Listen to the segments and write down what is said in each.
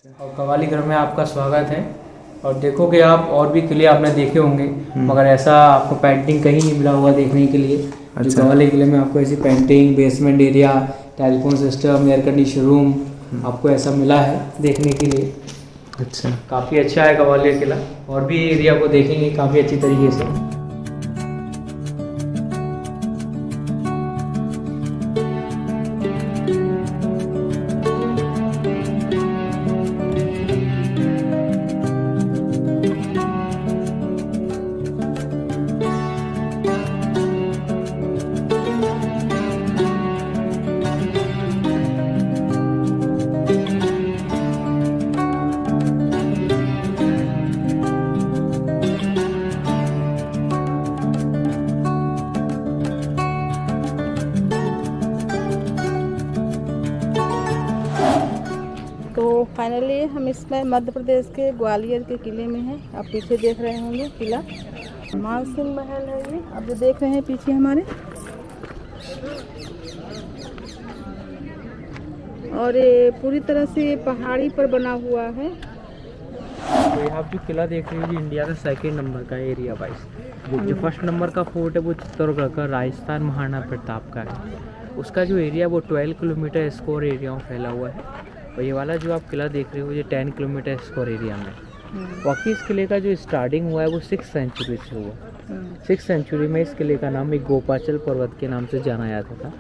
और कवालीगढ़ में आपका स्वागत है। और देखोगे आप और भी किले आपने देखे होंगे, मगर ऐसा आपको पेंटिंग कहीं नहीं मिला होगा देखने के लिए। जो कवाली किले में आपको ऐसी painting, basement area, telephone system, air condition room आपको ऐसा मिला है देखने के लिए। अच्छा, काफ़ी अच्छा है कवाली किला। और भी एरिया को देखेंगे काफ़ी अच्छी तरीके से। तो फाइनली हम इसमें मध्य प्रदेश के ग्वालियर के किले में हैं। आप पीछे देख रहे होंगे किला मानसिंह महल है ये। आप जो देख रहे हैं पीछे हमारे, और ये पूरी तरह से पहाड़ी पर बना हुआ है। तो आप जो किला देख रहे हो ये इंडिया का सेकंड नंबर का एरिया वाइज। जो फर्स्ट नंबर का फोर्ट है वो चित्तौड़गढ़ का राजस्थान महाराणा प्रताप का है। उसका जो एरिया वो 12 किलोमीटर स्क्वायर एरिया में फैला हुआ है। और ये वाला जो आप किला देख रहे हो ये 10 किलोमीटर स्क्वायर एरिया में। बाकी इस किले का जो स्टार्टिंग हुआ है वो 6th सेंचुरी से हुआ। 6th सेंचुरी में इस किले का नाम एक गोपाचल पर्वत के नाम से जाना जाता था।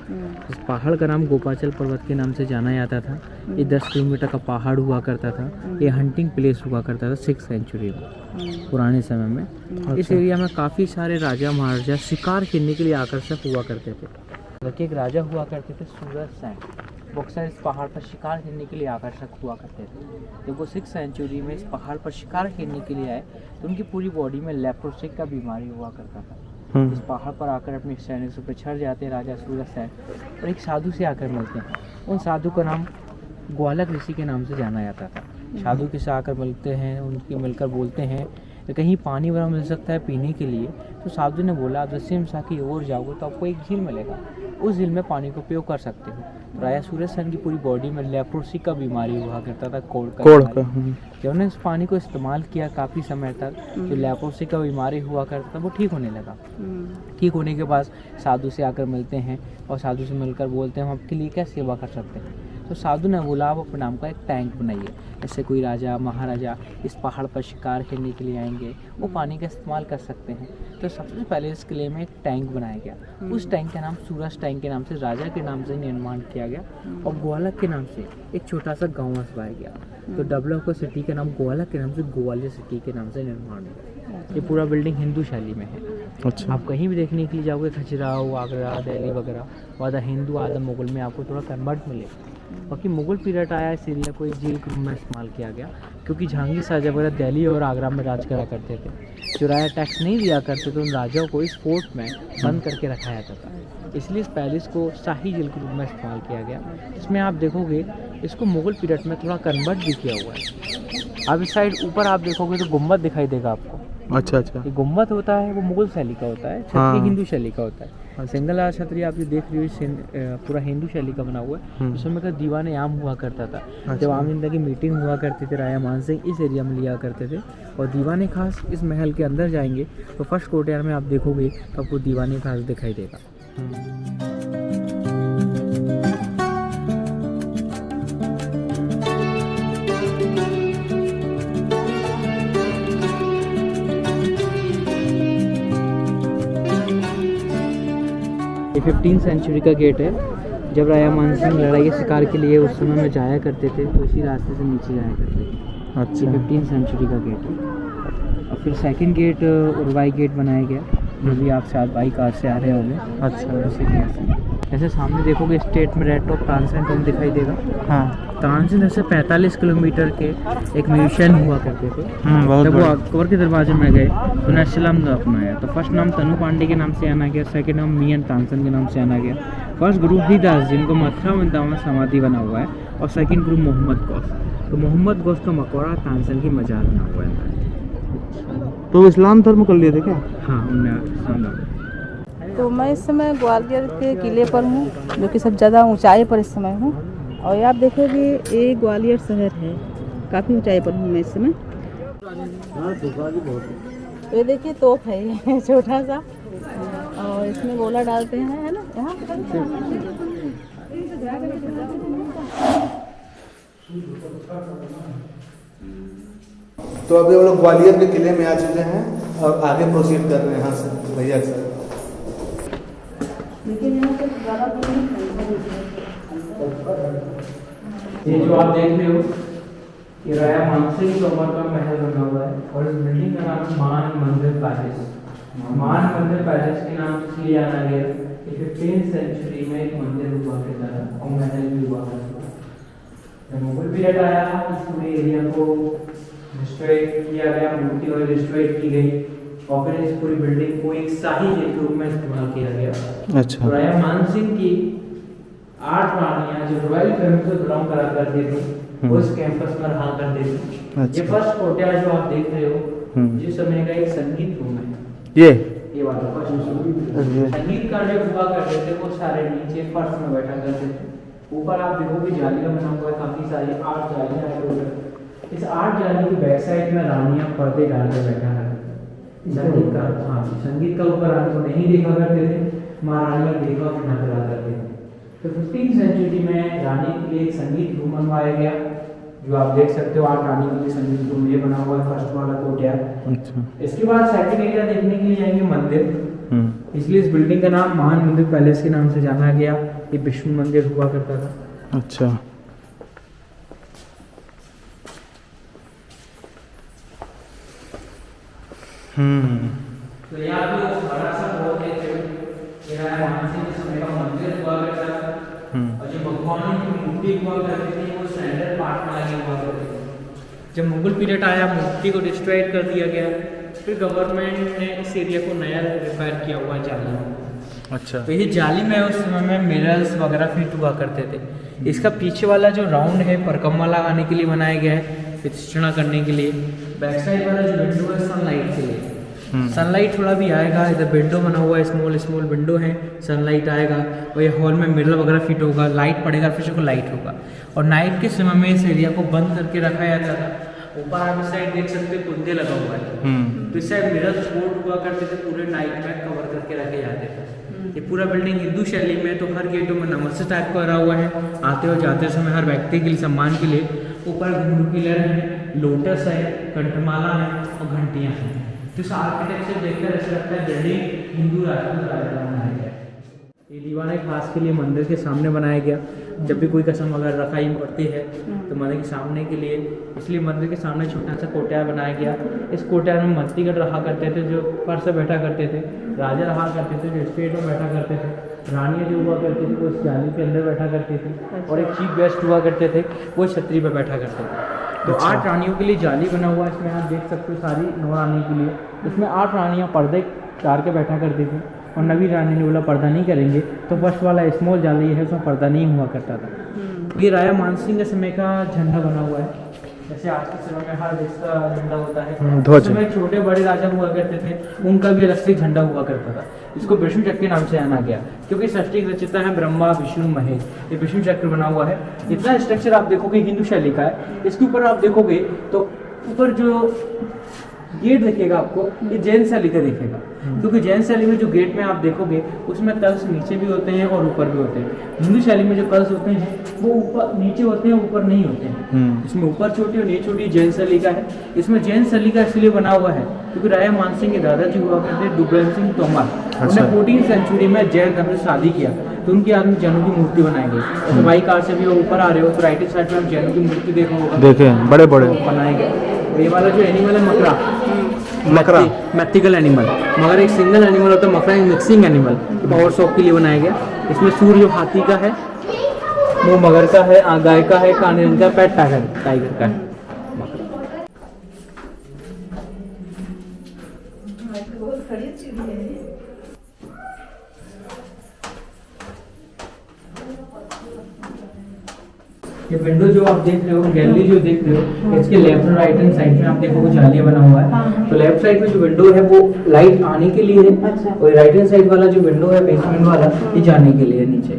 इस पहाड़ का नाम गोपाचल पर्वत के नाम से जाना जाता था। ये 10 किलोमीटर का पहाड़ हुआ करता था। ये हंटिंग प्लेस हुआ करता था 6th सेंचुरी में, पुराने समय में। इस एरिया में काफ़ी सारे राजा महाराजा शिकार खेलने के लिए आकर्षक हुआ करते थे। एक राजा हुआ करते थे सूरज सेन, वो अक्सर इस पहाड़ पर शिकार खेलने के लिए आकर्षक हुआ करते थे। जब वो 6th सेंचुरी में इस पहाड़ पर शिकार खेलने के लिए आए तो उनकी पूरी बॉडी में लेप्रोसिक का बीमारी हुआ करता था। इस पहाड़ पर आकर अपने सैनिकों पर चढ़ जाते राजा सूरज सेन और एक साधु से आकर मिलते हैं। उन साधु का नाम ग्वालक ऋषि के नाम से जाना जाता था। साधु के से आकर मिलते हैं, उनके मिलकर बोलते हैं कि कहीं पानी वगैरह मिल सकता है पीने के लिए। तो साधु ने बोला आप सिमसा की ओर जाओगे तो आपको एक झील मिलेगा, उस झील में पानी को उपयोग कर सकते हो। राजा सूरज सेन की पूरी बॉडी में लेप्रोसी का बीमारी हुआ करता था, कोढ़ का। जब उन्होंने इस पानी को इस्तेमाल किया काफ़ी समय तक, जो लेप्रोसी का बीमारी हुआ करता था वो ठीक होने लगा। ठीक होने के बाद साधु से आकर मिलते हैं और साधु से मिलकर बोलते हैं हम आपके लिए क्या सेवा कर सकते हैं। तो साधु ने बोला आप अपने नाम का एक टैंक बनाइए, ऐसे कोई राजा महाराजा इस पहाड़ पर शिकार खेलने के लिए आएंगे वो पानी का इस्तेमाल कर सकते हैं। तो सबसे पहले इस किले में एक टैंक बनाया गया। उस टैंक का नाम सूरज टैंक के नाम से राजा के नाम से निर्माण किया गया और ग्वालक के नाम से एक छोटा सा गाँव बसवाया गया। तो डेवलप सिटी के नाम ग्वालक के नाम से ग्वालियर सिटी के नाम से निर्माण हुआ। ये पूरा बिल्डिंग हिंदू शैली में है। अच्छा। आप कहीं भी देखने के लिए जाओगे खजुराहो, आगरा, दिल्ली वगैरह, आधा हिंदू आधा मुगल में आपको थोड़ा कन्वर्ट मिलेगा। बाकी मुगल पीरियड आया इस एरिया को एक जेल के रूप में इस्तेमाल किया गया, क्योंकि जहांगीर शाहजहाँ वगैरह दिल्ली और आगरा में राज करा करते थे। जो राजा टैक्स नहीं दिया करते तो उन राजाओं को इस फोर्ट में बंद करके रखा जाता था। इसलिए इस पैलेस को शाही जेल के रूप में इस्तेमाल किया गया। इसमें आप देखोगे इसको मुगल पीरियड में थोड़ा कन्वर्ट भी किया हुआ है। अब इस साइड ऊपर आप देखोगे तो गुम्बद दिखाई देगा आपको। अच्छा अच्छा। ये गुम्बद होता है वो मुगल शैली का होता है, छतरी हिंदू शैली का होता है। सिंगल आर छतरी आप जो देख रही हो पूरा हिंदू शैली का बना हुआ है। उस समय का दीवान आम हुआ करता था। जब आम जिंदा की मीटिंग हुआ करती थी राजा मानसिंह इस एरिया में लिया करते थे। और दीवाने खास इस महल के अंदर जाएंगे तो फर्स्ट कोर्टयार में आप देखोगे तो आपको दीवाने खास दिखाई देगा। ये 15th सेंचुरी का गेट है। जब राजा मानसिंह लड़ाई शिकार के लिए उस समय में जाया करते थे तो इसी रास्ते से नीचे जाया करते थे। अच्छा। 15th सेंचुरी का गेट है। और फिर सेकंड गेट उर्वाई गेट बनाया गया, जो भी आप शायद बाई कार से आ रहे होंगे। अच्छा। जैसे सामने देखोगे स्टेट में रेड टॉप तानसेन टॉम दिखाई देगा। हाँ। तानसेन से 45 किलोमीटर के एक म्यूजियम हुआ करते थे। जब वो अकबर के दरवाजे में गए तो उन्हें इस्लाम ने अपनाया। तो फर्स्ट नाम तनु पांडे के नाम से आना गया, सेकंड नाम मियां तानसेन के नाम से आना गया। फर्स्ट गुरु हरिदास जिनको मथुरा वृंदावन समाधि बना हुआ है, और सेकंड गुरु मोहम्मद गौस। तो मोहम्मद गौस का मकबरा तानसेन की मजार बना हुआ है। तो इस्लाम धर्म कर लिए थे क्या? हाँ, उन्हें इस्लाम। तो मैं इस समय ग्वालियर के किले पर हूँ, जो कि सबसे ज़्यादा ऊंचाई पर इस समय हूँ। और आप देखोगे ये ग्वालियर शहर है, काफ़ी ऊंचाई पर हूँ मैं इस समय। तो ये देखिए तोप है ये छोटा सा, और इसमें गोला डालते हैं, है ना यहाँ। तो अभी हम लोग ग्वालियर के किले में आ चुके हैं और आगे प्रोसीड कर रहे हैं यहाँ से भैया सर। लेकिन यहाँ पे ज़्यादा ये जो आप देख रहे हो ये राजा मानसिंह तोमर का महल बना हुआ है, और इस बिल्डिंग का नाम मान मंदिर पैलेस। मान मंदिर पैलेस के नाम से इसलिए जाना गया कि 15th सेंचुरी में एक मंदिर हुआ करता था और महल भी हुआ करता था। जब मुगल पीरियड आया इस पूरे एरिया को डिस्ट्रॉय किया गया, मूर्ति और डिस्ट्रॉय की गई, और फिर इस पूरी बिल्डिंग को एक शाही के रूप में इस्तेमाल किया गया। अच्छा। राजा मानसिंह की 8 रानियां जो रॉयल फैमिली से बिलोंग करा करती थी उस कैंपस में रहा करते थे। अच्छा। ये फर्स्ट कोर्टयार्ड जो आप देख रहे हो जिस समय का एक संगीत रूम है, ये वाला फर्स्ट संगीतकार जो हुआ करते थे वो सारे नीचे फर्श में बैठा करते थे। ऊपर आप देखोगे जालियां बना हुआ है, काफी सारी 8 जालियां है टोटल। इस 8 जाली की बैक साइड में रानियां पर्दे डाल कर बैठा करते थे। संगीतकार, हाँ संगीत का ऊपर रानी को नहीं देखा करते थे, महारानियां देखा बिना करा करते थे। तो 15th सेंचुरी में रानी के लिए एक संगीत रूम बनवाया गया, जो आप देख सकते हो 8 रानी के लिए संगीत रूम ये बना हुआ है, फर्स्ट वाला कोर्टयार्ड। अच्छा। इसके बाद सेकंड एरिया देखने के लिए जाएंगे मंदिर, इसलिए इस बिल्डिंग का नाम मान मंदिर पैलेस के नाम से जाना गया। ये विष्णु मंदिर हुआ करता था। अच्छा। तो यहाँ पे बड़ा सा बहुत मानसिंह समय का मंदिर हुआ करता था, और जो भगवान की मूर्ति हुआ करती थी वो स्टैंडर्ड पार्ट में लगे हुआ करती थी। जब मुगल पीरियड आया मूर्ति को डिस्ट्रॉय कर दिया गया, फिर गवर्नमेंट ने इस एरिया को नया रिपेयर किया हुआ जाली। अच्छा। तो ये जाली में उस समय में मिरर्स वगैरह फिट हुआ करते थे। इसका पीछे वाला जो राउंड है परकम्मा लगाने के लिए बनाया गया है, प्रतिष्ठा करने के लिए। बैक साइड वाला जो विंडो है सनलाइट के लिए, सनलाइट थोड़ा भी आएगा। इधर विंडो बना हुआ है, स्मॉल विंडो है, सनलाइट आएगा, और ये हॉल में मिरर वगैरह फिट होगा, लाइट पड़ेगा, फिर को लाइट होगा। और नाइट के समय में इस एरिया को बंद करके रखा जाता था। ऊपर आप इस साइड देख सकते हैं कुंदे लगा हुआ है, तो इस साइड मिरर सपोर्ट हुआ करते थे, पूरे नाइट में कवर करके रखे जाते थे। ये पूरा बिल्डिंग हिंदू शैली में, तो हर गेटों में नमस्ते टाइप का करा हुआ है। आते और जाते समय हर व्यक्ति के लिए सम्मान के लिए ऊपर घुंघरू पिलर है, लोटस है, कंठमाला है और घंटियाँ हैं। तो इस आर्किटेक्चर देखकर ऐसा लगता है बिल्डिंग हिंदू राजपूत राजा का बनाया गया। ये दीवाने खास के लिए मंदिर के सामने बनाया गया। जब भी कोई कसम अगर रखाई पड़ती है तो मंदिर के सामने के लिए, इसलिए मंदिर के सामने छोटा सा कोर्टयार्ड बनाया गया। इस कोर्टयार्ड में मंत्रीगण रहा करते थे, जो फर्श से बैठा करते थे, राजा रहा करते थे जो स्टेट में बैठा करते थे, रानियाँ जो हुआ करती थी वो इस जाली के अंदर बैठा करती थी, और एक चीफ गेस्ट हुआ करते थे वो छतरी पर बैठा करते थे। तो 8 रानियों के लिए जाली बना हुआ है, इसमें आप देख सकते हो सारी 9 रानी के लिए। इसमें 8 रानियाँ पर्दे डाल के बैठा करती थी, और नवी रानी ने बोला पर्दा नहीं करेंगे, तो फर्स्ट वाला स्मॉल जाली है उसमें पर्दा नहीं हुआ करता था। ये राजा मानसिंह के समय का झंडा बना हुआ है, जैसे आज के समय में हर देश का झंडा होता है, ध्वज। उसमें छोटे बड़े राजा हुआ करते थे, उनका भी अलग से झंडा हुआ करता था। इसको विष्णु चक्र के नाम से जाना गया, क्योंकि सृष्टि के रचयिता है ब्रह्मा विष्णु महेश। ये विष्णु चक्र बना हुआ है। इतना स्ट्रक्चर आप देखोगे हिंदू शैली का है। इसके ऊपर आप देखोगे तो ऊपर जो गेट दिखेगा आपको, ये जैन शैली का दिखेगा, क्योंकि जैन शैली में जो गेट में आप देखोगे उसमें कलश नीचे भी होते हैं और ऊपर भी होते हैं। हिंदू शैली में जो कलश होते हैं वो ऊपर नीचे होते हैं, ऊपर नहीं होते हैं। इसमें ऊपर छोटी और नीचे छोटी जैन शैली का है। इसमें जैन शैली का इसलिए बना हुआ है क्योंकि राजा मानसिंह के दादाजी हुआ करते दुबेन सिंह तोमर, उन्होंने 14th सेंचुरी में जैन धर्म से शादी किया, तो उनकी याद में जैनों की मूर्ति बनाई गई। तो बाई कार से भी ऊपर आ रहे हो तो राइट साइड में आप जैनों की मूर्ति देखो होगा, देखे बड़े बड़े बनाए गए। ये वाला जो एनिमल है मकरा, मैथिकल एनिमल, मगर एक सिंगल एनिमल होता है, मकरा एक मिक्सिंग एनिमल, पावर शॉप के लिए बनाया गया। इसमें सूर्य जो हाथी का है, वो मगर का है, गाय का है, काने का, पेट टाइगर का है। ये विंडो जो आप देख रहे हो, गैलरी जो देख रहे हो, इसके लेफ्ट और राइट हैंड साइड में आप देखोगे जालियां बना हुआ है। तो लेफ्ट साइड में जो विंडो है वो लाइट आने के लिए है, और राइट हैंड साइड वाला जो विंडो है बेसमेंट वाला, ये जाने के लिए नीचे।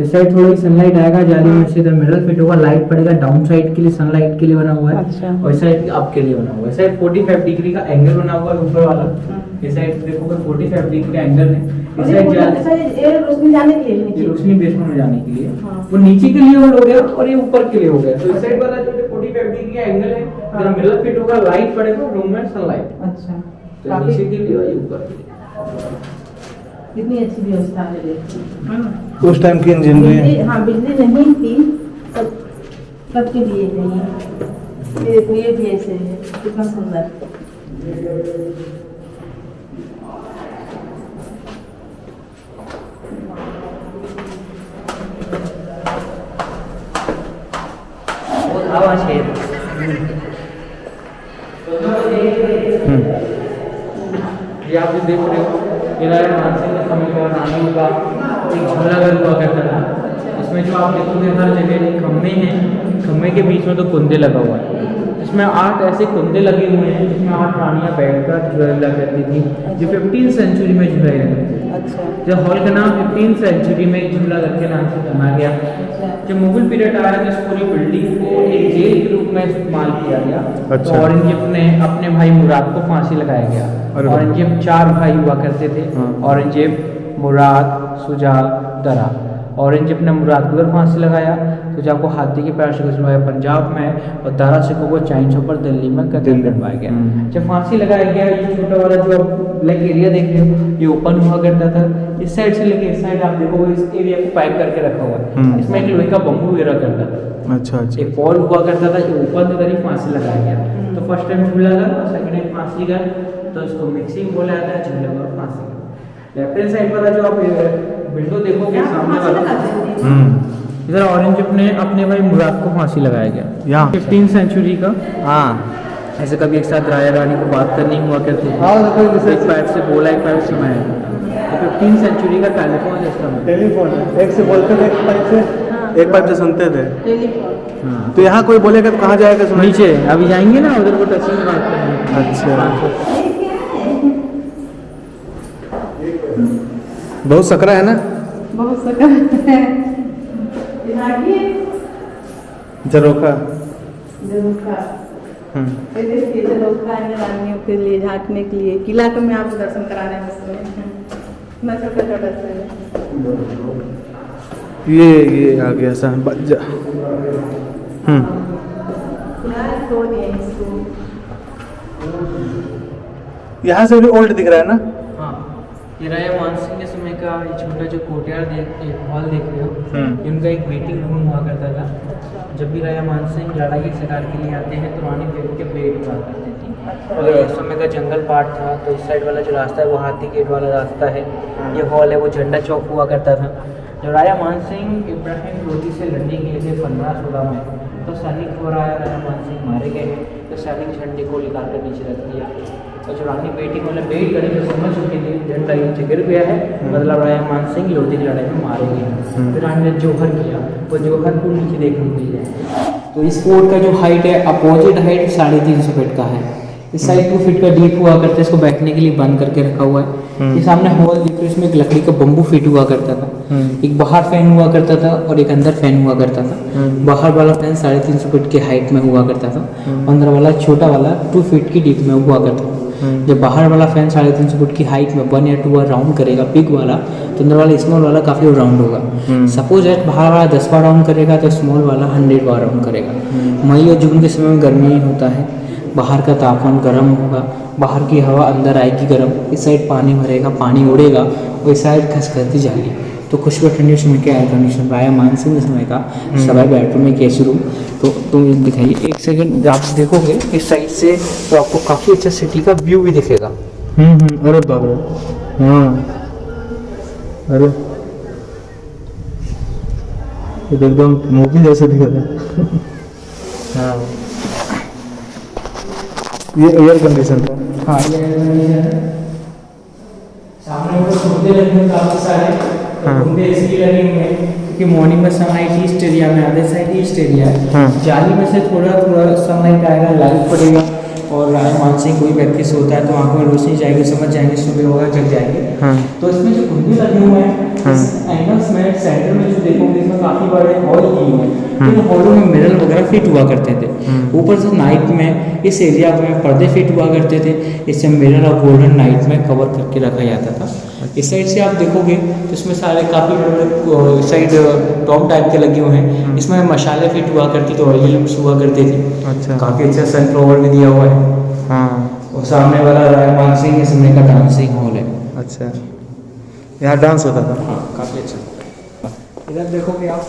इस साइड थोड़ी सनलाइट आएगा जाली में से, इधर मिरर फिट होगा, लाइट पड़ेगा डाउन साइड के लिए, सनलाइट के लिए बना हुआ है। अच्छा। और इस साइड अप के लिए बना हुआ है। इस साइड 45 डिग्री का एंगल बना हुआ है ऊपर वाला। इस साइड देखोगे 45 डिग्री का एंगल है। इस साइड ये रोशनी जाने के लिए ये नीचे। रोशनी बेसमेंट में जाने के लिए, हाँ। वो नीचे के लिए हो गया और ये ऊपर के लिए हो गया। तो इस साइड वाला जो 45 डिग्री का एंगल है, इधर मिरर फिट होगा, लाइट पड़ेगा रूम में, सनलाइट। अच्छा, तो नीचे के लिए और ये ऊपर के लिए। कितनी अच्छी व्यवस्था है देखिए। उस टाइम की इंजीनियरिंग। हाँ, बिजली नहीं थी तब के लिए है ये। देखो ये भी ऐसे है, कितना सुंदर। हवा शेर ये आप जो देख रहे हो, ये राजा मानसिंह के समय का रानियों का एक झूलाघर हुआ करता था। इसमें जो आप देखोगे हर जगह खम्भे हैं, खम्भे के बीच में तो कुंदे लगा हुआ है। इसमें 8 ऐसे कुंदे लगे हुए हैं जिसमें 8 रानियाँ बैठकर झूला करती थी, जो 15th सेंचुरी में झूलाई करती थी। अच्छा, जो हॉल का नाम 15th सेंचुरी में झूला घर के नाम से बना गया। जब मुगल पीरियड आया तो इस पूरी बिल्डिंग को एक जेल के रूप में इस्तेमाल किया गया। अच्छा। तो औरंगजेब ने अपने भाई मुराद को फांसी लगाया गया। अरे वाह। औरंगजेब 4 भाई हुआ करते थे, हाँ। औरंगजेब, मुराद, शुजा, दरा। औरंगजेब ने मुराद को फांसी लगाया, शुजा को हाथी के पैर से घुसवाया पंजाब में, और दारा सिखों को चाइन चौपर दिल्ली में कत्ल करवाया गया। जब फांसी लगाया गया, ये छोटा वाला जो आप ब्लैक एरिया देख रहे हो, ये ओपन हुआ करता था। इस साइड से लेके इस साइड आप देखोगे, इस एरिया को पाइप करके रखा हुआ है। इसमें एक लोहे का बम्बू गिरा करता था। अच्छा अच्छा। एक पॉल हुआ करता था, जो ऊपर की तरफ फांसी लगाया गया। तो फर्स्ट टाइम झूला घर और सेकंड टाइम फांसी घर, तो इसको मिक्सिंग बोला जाता है, झूला घर और फांसी घर। लेफ्ट हैंड साइड वाला जो आप विंडो देखोगे सामने वाला, इधर औरंगजेब ने अपने भाई मुराद को फांसी लगाया गया। यहाँ 15th सेंचुरी का। हाँ ऐसे कभी एक साथ राजा रानी को बात करनी हुआ करती थी। हाँ, देखो एक पाइप से बोला, एक पाइप से मैं। तो 15th सेंचुरी का टेलीफोन सिस्टम है। टेलीफोन है, एक से बोलते थे, एक पाइप से सुनते थे। टेलीफोन। हाँ। तो यहाँ कोई बोलेगा तो कहाँ जाएगा सुनाई? नीचे अभी जाएंगे ना, उधर को टचिंग बात करनी। अच्छा। बहुत सकरा है ना? बहुत सकल है। झरोखा। झरोखा। ये देखिए झरोखा है रानियों के लिए, झांकने के लिए। किला को मैं आपको दर्शन करा रहे हैं उसमें। इतना छोटा छोटा सा है। ये आ गया सा तोड़ दिए इसको। यहाँ से भी ओल्ड दिख रहा है ना? हाँ, ये राजा मानसिंह के समय का ये छोटा जो कोर्टयार्ड एक हॉल देख रहे हो, इनका एक वेटिंग रूम हुआ करता था। जब भी राजा मानसिंह लड़ाई शिकार के लिए आते हैं तो रानी देवी के वेट हुआ करती थी। और इस समय का जंगल पार्ट था, तो इस साइड वाला जो रास्ता है वो हाथी गेट वाला रास्ता है। ये हॉल है, वो झंडा चौक हुआ करता था। जब राजा मानसिंह इब्राहिम लोधी से लड़ने के लिए थे 1516 में, तो सैनिक हो रहा है, राजा मानसिंह मारे गए। तो सैनिक झंडे को निकाल कर नीचे रख दिया। और जो रानी बेटी को वेट करने में समझ चुकी थी झंडा नीचे गिर गया है, मतलब राजा मानसिंह लोधी की लड़ाई में मारे गए। फिर रानी ने जोहर किया, वो जोहर को नीचे देखने के लिए। तो इस कोर्ट का जो हाइट है, अपोजिट हाइट 350 फीट का है। इस साइड 2 फीट का डीप हुआ करता है, इसको बैठने के लिए बंद करके रखा हुआ है। ये सामने हॉल दिख रहा है, इसमें एक लकड़ी का बम्बू फिट हुआ करता था। एक बाहर फैन हुआ करता था और एक अंदर फैन हुआ करता था। बाहर वाला फैन 350 फीट की हाइट में हुआ करता था, अंदर वाला छोटा वाला 2 फीट की डीप में हुआ करता था। जब बाहर वाला फैन 350 फुट की हाइट में 1 या 2 बार राउंड करेगा बिग वाला, तो अंदर वाला स्मॉल वाला काफ़ी राउंड होगा। सपोज एट बाहर वाला 10 बार राउंड करेगा तो स्मॉल वाला 100 बार राउंड करेगा। मई और जून के समय में गर्मी ही होता है, बाहर का तापमान गर्म होगा, बाहर की हवा अंदर आएगी गर्म, इस साइड पानी भरेगा, पानी उड़ेगा, और इस साइड खसखसती जाली। तो खुश व ठंडी समय के एयर कंडीशन राजा मानसिंह समय का सवाई बेडरूम में कैसी रूम। तो तुम दिखाइए, एक सेकंड आप देखोगे इस साइड से तो आपको काफ़ी अच्छा सिटी का व्यू भी दिखेगा। अरे बाप रे, हाँ, अरे ये तो एकदम मूवी जैसे दिख रहा है। हाँ, ये एयर कंडीशन था। हाँ, ये सामने ऊपर कुंदे लगे हुए काफ़ी सारे, कुंदे इसलिए लगे हुए हैं क्योंकि मॉर्निंग में सनलाइट ईस्ट एरिया में, अदर साइड ईस्ट एरिया है। जाली में से थोड़ा थोड़ा सनलाइट आएगा, लाइट पड़ेगा, और राजा मानसिंह कोई व्यक्ति सोता है तो आंखों में रोशनी जाएगी, समझ जाएंगे सुबह होगा, जग जाएंगे। तो इसमें जो कुंदे लगे हुए हैं एंगल्स में सेंटर में जो देखोगे इसमें काफ़ी बड़े हॉल किए हुए हैं। इन हॉलों में मिरर वगैरह फिट हुआ करते थे। ऊपर से नाइट में इस एरिया में पर्दे फिट हुआ करते थे, इससे मिरर और गोल्डन नाइट में कवर करके रखा जाता था। इस साइड से आप देखोगे तो इसमें सारे काफ़ी बड़े साइड टॉप टाइप के लगे हुए हैं। इसमें मशाले फिट हुआ करती थी, ऑयल लैंप्स हुआ करते थे। अच्छा। काफ़ी अच्छा सनफ्लावर भी दिया हुआ है। हाँ। और सामने वाला राय मानसिंह के समय का डांसिंग हॉल है। अच्छा, यहाँ डांस होता था। हाँ, काफ़ी अच्छा। इधर देखोगे आप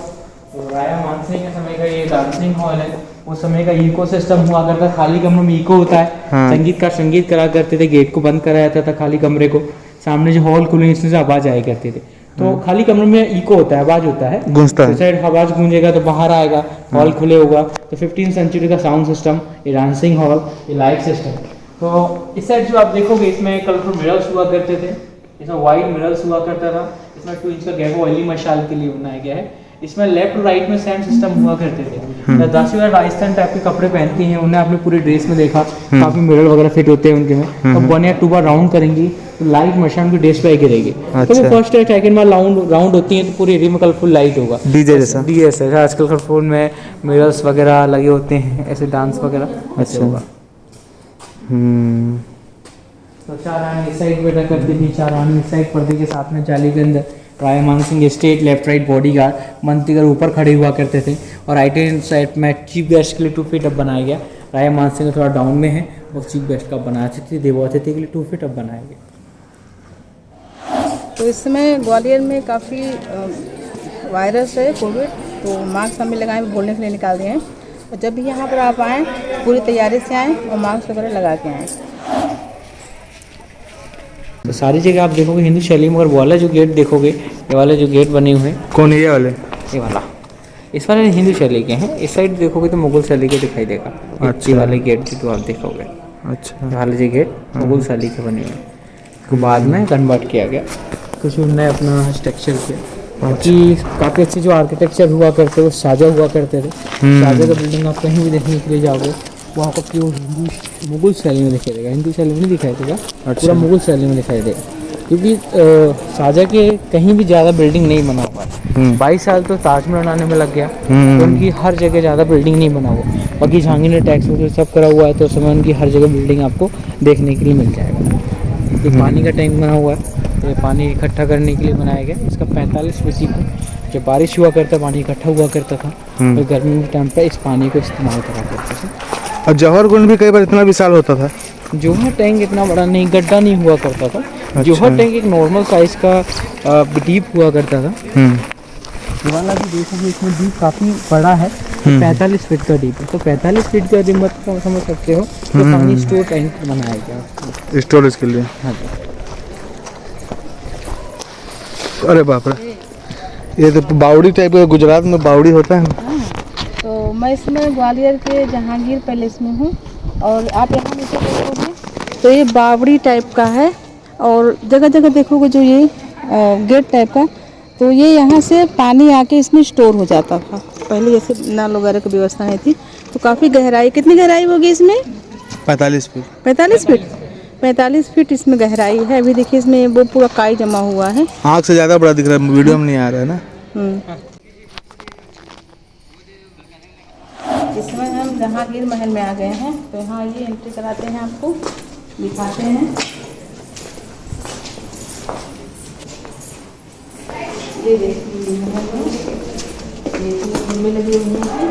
तो राय मानसिंह के समय का ये डांसिंग हॉल है। उस समय का इको सिस्टम हुआ करता, खाली कमरे में इको होता है। हाँ। संगीत करा करते थे, गेट को बंद करा जाता था खाली कमरे को, सामने जो हॉल खुले इसमें से आवाज़ आया करती थी। तो खाली कमरे में इको होता है, आवाज़ होता है, गूंजता है। इस साइड आवाज़ गूंजेगा तो बाहर आएगा, हॉल खुले होगा। तो 15वीं सेंचुरी का साउंड सिस्टम, ये डांसिंग हॉल, ये लाइट सिस्टम। तो इस साइड जो आप देखोगे इसमें कलरफुल मिरर्स हुआ करते थे, इसमें वाइट मिरर्स हुआ करता था। इसमें 2 इंच का गैप ऑयली मशाल के लिए बनाया गया है। इसमें लेफ्ट और राइट में सेम सिस्टम हुआ करते थे। दासी वाला राजस्थान टाइप के कपड़े पहनती हैं, उन्हें आपने पूरी ड्रेस में देखा, काफी मिरर वगैरह फिट होते हैं उनके में। अब 1 या 2 बार राउंड करेंगी तो लाइट मशाल की ड्रेस पे आई गिरेगी। तो वो फर्स्ट या सेकंड बार राउंड होती है तो पूरी एरिया में कलरफुल लाइट होगा, डीजे जैसा। डीएस आजकल का फोन में मिरर्स वगैरह लगे होते हैं, ऐसे डांस वगैरह ऐसे होगा। तो 4 आने इस साइड बैठा करती थी, 4 आने इस साइड पर्दे के साथ में जाली के अंदर। Rai Mansingh state left right bodyguard मंत्रीगढ़ ऊपर खड़े हुआ करते थे। और राइट हैंड साइड में चीफ गेस्ट के लिए 2 फीट अप बनाया गया। राय मानसिंह थोड़ा डाउन में है और चीफ गेस्ट का बनाते थे, देवातिथि के लिए 2 फीट अप बनाया गया। तो इस समय ग्वालियर में काफ़ी वायरस है कोविड, तो मास्क हमें लगाए बोलने के लिए निकाल दिए हैं। और जब भी यहाँ पर आप आएँ पूरी तैयारी से आएँ और मास्क वगैरह लगा के आएँ। तो सारी जगह आप देखोगे हिंदू शैली में, और वाला जो गेट देखोगे, ये वाले जो गेट बने हुए हैं, कौन है ये वाले? ये वाला, इस वाले हिंदू शैली के हैं। इस साइड देखोगे तो मुगल शैली के दिखाई देगा। अच्छी वाले गेट जो आप देखोगे, अच्छा, ये वाले जो गेट मुगल शैली के बने हुए हैं, उसको बाद में कन्वर्ट किया गया, कुछ उन्होंने अपना स्ट्रक्चर किया। कि काफ़ी अच्छे जो आर्किटेक्चर हुआ करते वो साजा हुआ करते थे। साजा का बिल्डिंग आप कहीं भी देखने के लिए जाओगे वो आपको प्योर हिंदू मुगल शैली में दिखाई देगा, हिंदू शैली में नहीं दिखाई देगा, पूरा मुगल शैली में दिखाई देगा। क्योंकि साजा के कहीं भी ज़्यादा बिल्डिंग नहीं बना हुआ है। 22 साल तो ताजमहल बनाने में लग गया, तो उनकी हर जगह ज़्यादा बिल्डिंग नहीं बना हुआ। बाकी जहांगीर ने टैक्स वगैरह सब करा हुआ है, तो उस समय उनकी हर जगह बिल्डिंग आपको देखने के लिए मिल जाएगा। एक पानी का टैंक बना हुआ है, तो ये पानी इकट्ठा करने के लिए बनाया गया। इसका 45 फीट है। जब बारिश हुआ करता पानी इकट्ठा हुआ करता था, तो गर्मी के टाइम पर इस पानी को इस्तेमाल करा करते थे। और जौहर कुंड भी कई बार इतना विशाल होता था। जौहर टैंक इतना बड़ा नहीं, गड्ढा नहीं हुआ करता था। अच्छा। जौहर टैंक एक नॉर्मल साइज का डीप हुआ करता था। ये वाला भी देखोगे इसमें डीप काफ़ी बड़ा है, तो 45 फीट का डीप है। तो 45 फीट का डीप मतलब समझ सकते हो, तो पानी स्टोर टैंक बनाया गया स्टोरेज के लिए। हाँ जी। अरे बाप रे, ये तो बावड़ी टाइप का, गुजरात में बावड़ी होता है ना। तो मैं इसमें ग्वालियर के जहांगीर पैलेस में हूँ, और आप यहाँ नीचे देखोगे तो ये बावड़ी टाइप का है। और जगह जगह देखोगे जो ये गेट टाइप का, तो ये यहाँ से पानी आके इसमें स्टोर हो जाता था। पहले जैसे नल वगैरह की व्यवस्था नहीं थी। तो काफ़ी गहराई, कितनी गहराई होगी इसमें? 45 फीट। 45 फीट 45 फीट इसमें गहराई है। अभी देखिए इसमें वो पूरा काई जमा हुआ है। आँख से ज़्यादा बड़ा दिख रहा है, वीडियो में नहीं आ रहा है ना। इसमें हम जहांगीर महल में आ गए हैं, तो यहाँ ये एंट्री कराते हैं, आपको दिखाते हैं। ये देखिए ये खंभे लगे हुए हैं,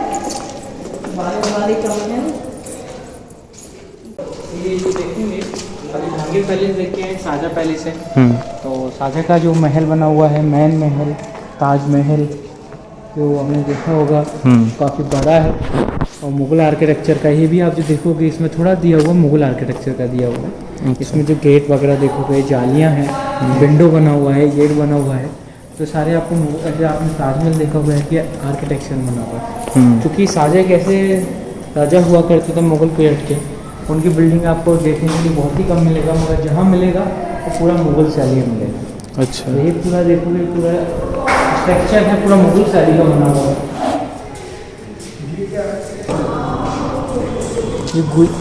बारी कमरे। ये जो देखेंगे अभी जहांगीर पैलेस देखते हैं, साजा पैलेस है। तो साजा का जो महल बना हुआ है, मैन महल, ताजमहल, जो हमने देखा होगा काफ़ी बड़ा है और मुग़ल आर्किटेक्चर का। ये भी आप जो देखोगे इसमें थोड़ा दिया हुआ मुग़ल आर्किटेक्चर का दिया हुआ है। इसमें जो गेट वगैरह देखोगे, जालियाँ हैं, विंडो बना हुआ है, गेट बना हुआ है, तो सारे आपको जो आपने ताजमहल देखा हुआ है कि आर्किटेक्चर बना हुआ है। क्योंकि साजा एक ऐसे राजा हुआ करते थे मुग़ल पीरियड के, उनकी बिल्डिंग आपको देखने के लिए बहुत ही कम मिलेगा, मगर जहाँ मिलेगा वो पूरा मुग़ल शैली में मिलेगा। अच्छा, तो ये पूरा देखोगे पूरा स्ट्रक्चर है पूरा मुग़ल शैली का बना हुआ है।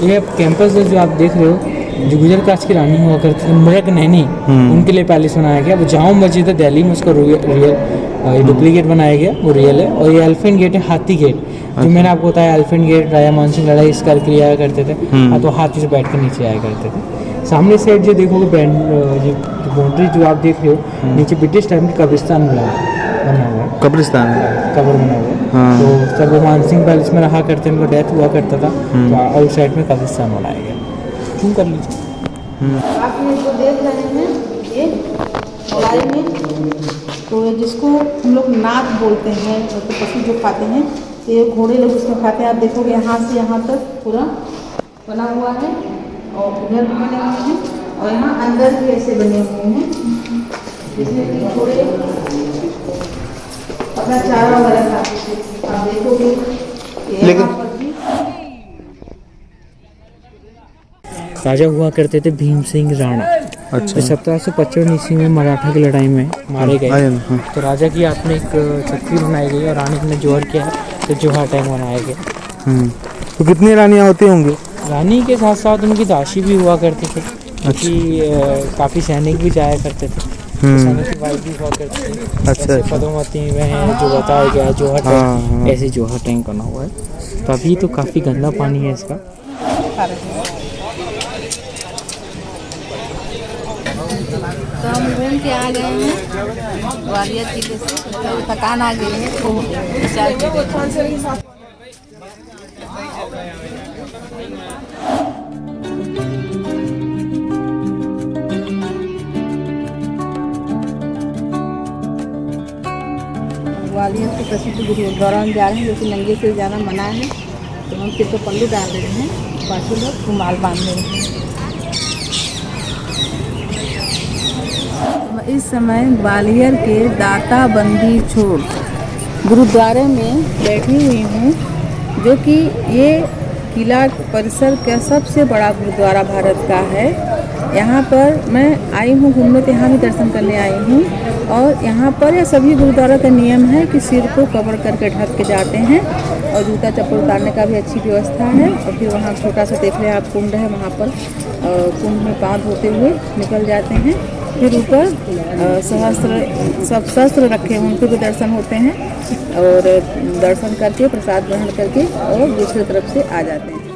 ये कैंपस जो आप देख रहे हो, जो गुजर कास्ट की रानी हुआ करती थी मृग नैनी, उनके लिए पैलेस बनाया गया। वो जामा मस्जिद है दिल्ली में, उसका रियल डुप्लीकेट बनाया गया, वो रियल है। और ये एलिफेंट गेट है, हाथी गेट, जो मैंने आपको बताया एलिफेंट गेट राजा मानसिंह लड़ाई इस करके लिया करते थे। हाँ, तो हाथी से बैठ कर नीचे आया करते थे। सामने साइड जो देखोगे बाउंड्री जो आप देख रहे हो, नीचे ब्रिटिश टाइम की कब्रिस्तान बना हुआ है, कब्रिस्तान है। कब्र बना हुआ है। हाँ। तो जब वो मानसिंह पैलेस में रहा करते, उनका डेथ हुआ करता था, तो आउट साइड में कब्रिस्तान बनाया गया। क्यों कर लीजिए। आप ये जो देख रहे हैं ये मलाई में, तो जिसको हम लोग नाद बोलते हैं, तो पशु जो खाते हैं, तो ये घोड़े लोग उसमें खाते हैं। आप देखोगे यहाँ से यहाँ तक पूरा बना हुआ है, और उधर भी बने हुए हैं, और यहाँ अंदर भी ऐसे बने हुए हैं, जिसमें कि घोड़े अपना चारा वगैरह खाते थे। आप देखोगे लेकिन- यहाँ पर भी राजा हुआ करते थे भीम सिंह राणा। अच्छा। 1755 ईस्वी में मराठा की लड़ाई में मारे गए। हाँ। तो राजा की याद में एक चक्की बनाई गई और रानी ने जोहर किया, तो जोहर टैंक बनाया गया। तो कितनी रानियाँ होती होंगी? रानी के साथ साथ उनकी दासी भी हुआ करती थी, क्योंकि काफ़ी सैनिक भी जाया करते थे। तो सैनिक की वाइफ भी हुआ करती थी। अच्छा, जैसे अच्छा। पद्मावती में जो बताया गया है जोहर हाँ, हाँ। टैंक, ऐसे जोहर टैंक बना हुआ है। तो अभी तो काफ़ी गंदा पानी है इसका। तो हम घूम के आ गए हैं ग्वालियर किले से, तो थकान आ गई है, तो विचार करें। ग्वालियर के प्रसिद्ध गुरुद्वारा में जा रहे हैं, जो कि नंगे से जाना मना है। तो हम सिर पर पल्लू डाल रहे हैं, बाकी लोग रुमाल बांध रहे हैं। इस समय ग्वालियर के दाता बंदी छोड़ गुरुद्वारे में बैठी हुई हूँ, जो कि ये किला परिसर का सबसे बड़ा गुरुद्वारा भारत का है। यहाँ पर मैं आई हूँ घूमने, तो यहाँ भी दर्शन करने आई हूँ। और यहाँ पर ये सभी गुरुद्वारा का नियम है कि सिर को कवर करके ढक के जाते हैं, और जूता चप्पल उतारने का भी अच्छी व्यवस्था है। और फिर वहाँ छोटा सा देख रहे हैं आप कुंड है, वहाँ पर कुंड में पाँव धोते हुए निकल जाते हैं। फिर ऊपर सब शस्त्र रखे हैं, उनके भी दर्शन होते हैं, और दर्शन करके प्रसाद ग्रहण करके और दूसरी तरफ से आ जाते हैं।